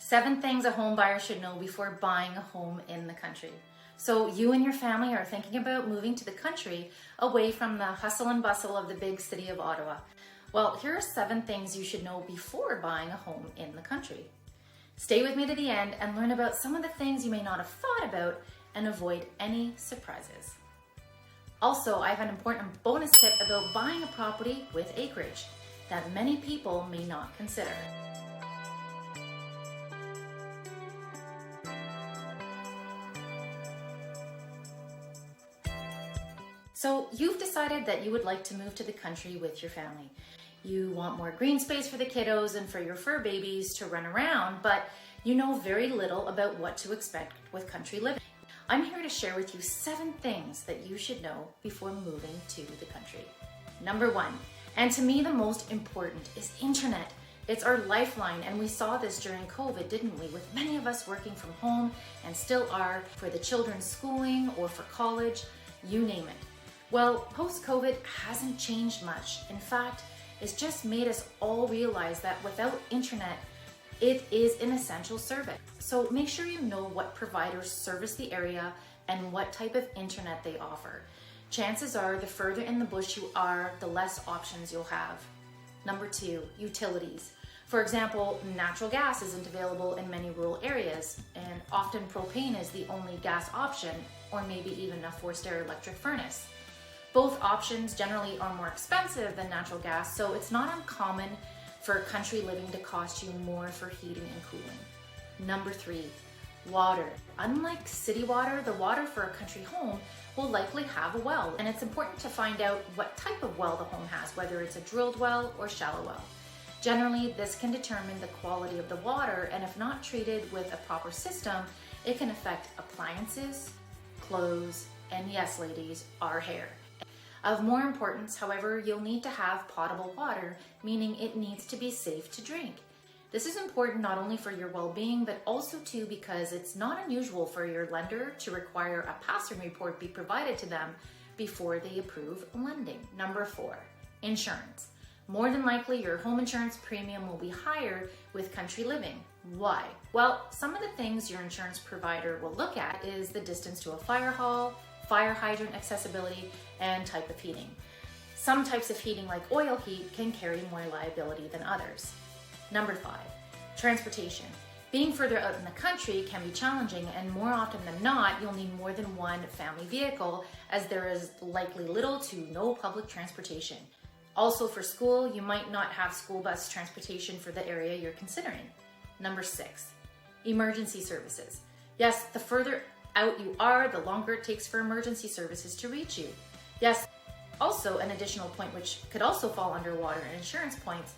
7 things a home buyer should know before buying a home in the country. So you and your family are thinking about moving to the country away from the hustle and bustle of the big city of Ottawa. Well, here are 7 things you should know before buying a home in the country. Stay with me to the end and learn about some of the things you may not have thought about and avoid any surprises. Also, I have an important bonus tip about buying a property with acreage that many people may not consider. So you've decided that you would like to move to the country with your family. You want more green space for the kiddos and for your fur babies to run around, but you know very little about what to expect with country living. I'm here to share with you 7 things that you should know before moving to the country. Number 1, and to me the most important, is internet. It's our lifeline, and we saw this during COVID, didn't we? With many of us working from home and still are for the children's schooling or for college, you name it. Well, post-COVID hasn't changed much. In fact, it's just made us all realize that without internet, it is an essential service. So make sure you know what providers service the area and what type of internet they offer. Chances are the further in the bush you are, the less options you'll have. Number 2, utilities. For example, natural gas isn't available in many rural areas, and often propane is the only gas option, or maybe even a forced air electric furnace. Both options generally are more expensive than natural gas, so it's not uncommon for country living to cost you more for heating and cooling. Number 3, water. Unlike city water, the water for a country home will likely have a well, and it's important to find out what type of well the home has, whether it's a drilled well or shallow well. Generally, this can determine the quality of the water, and if not treated with a proper system, it can affect appliances, clothes, and yes, ladies, our hair. Of more importance, however, you'll need to have potable water, meaning it needs to be safe to drink. This is important not only for your well-being, but also too because it's not unusual for your lender to require a passing report be provided to them before they approve lending. Number 4, insurance. More than likely, your home insurance premium will be higher with country living. Why? Well, some of the things your insurance provider will look at is the distance to a fire hall, fire hydrant accessibility, and type of heating. Some types of heating, like oil heat, can carry more liability than others. Number 5, transportation. Being further out in the country can be challenging, and more often than not, you'll need more than one family vehicle, as there is likely little to no public transportation. Also for school, you might not have school bus transportation for the area you're considering. Number 6, emergency services. Yes, the further out you are, the longer it takes for emergency services to reach you. Yes, also an additional point which could also fall under water and insurance points.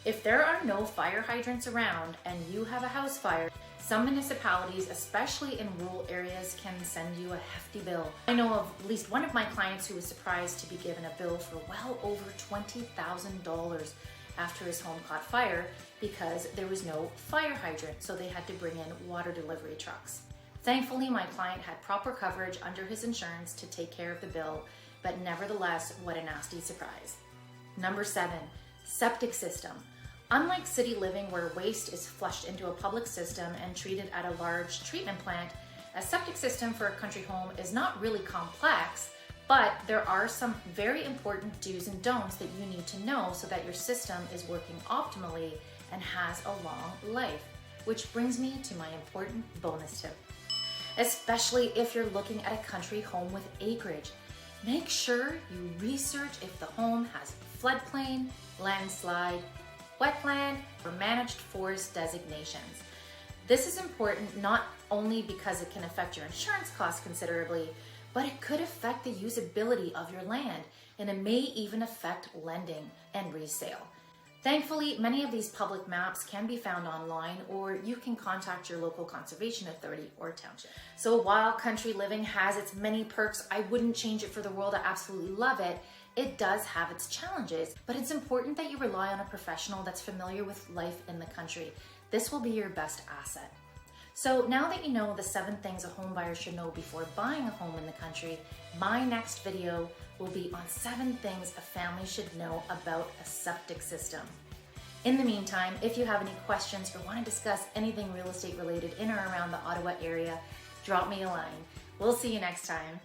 If there are no fire hydrants around and you have a house fire, some municipalities, especially in rural areas, can send you a hefty bill. I know of at least one of my clients who was surprised to be given a bill for well over $20,000 after his home caught fire because there was no fire hydrant, so they had to bring in water delivery trucks. Thankfully, my client had proper coverage under his insurance to take care of the bill, but nevertheless, what a nasty surprise. Number 7, septic system. Unlike city living where waste is flushed into a public system and treated at a large treatment plant, a septic system for a country home is not really complex, but there are some very important do's and don'ts that you need to know so that your system is working optimally and has a long life. Which brings me to my important bonus tip. Especially if you're looking at a country home with acreage, make sure you research if the home has floodplain, landslide, wetland, or managed forest designations. This is important not only because it can affect your insurance costs considerably, but it could affect the usability of your land, and it may even affect lending and resale. Thankfully, many of these public maps can be found online, or you can contact your local conservation authority or township. So while country living has its many perks, I wouldn't change it for the world. I absolutely love it. It does have its challenges, but it's important that you rely on a professional that's familiar with life in the country. This will be your best asset. So now that you know the 7 things a home buyer should know before buying a home in the country, my next video will be on 7 things a family should know about a septic system. In the meantime, if you have any questions or want to discuss anything real estate related in or around the Ottawa area, drop me a line. We'll see you next time.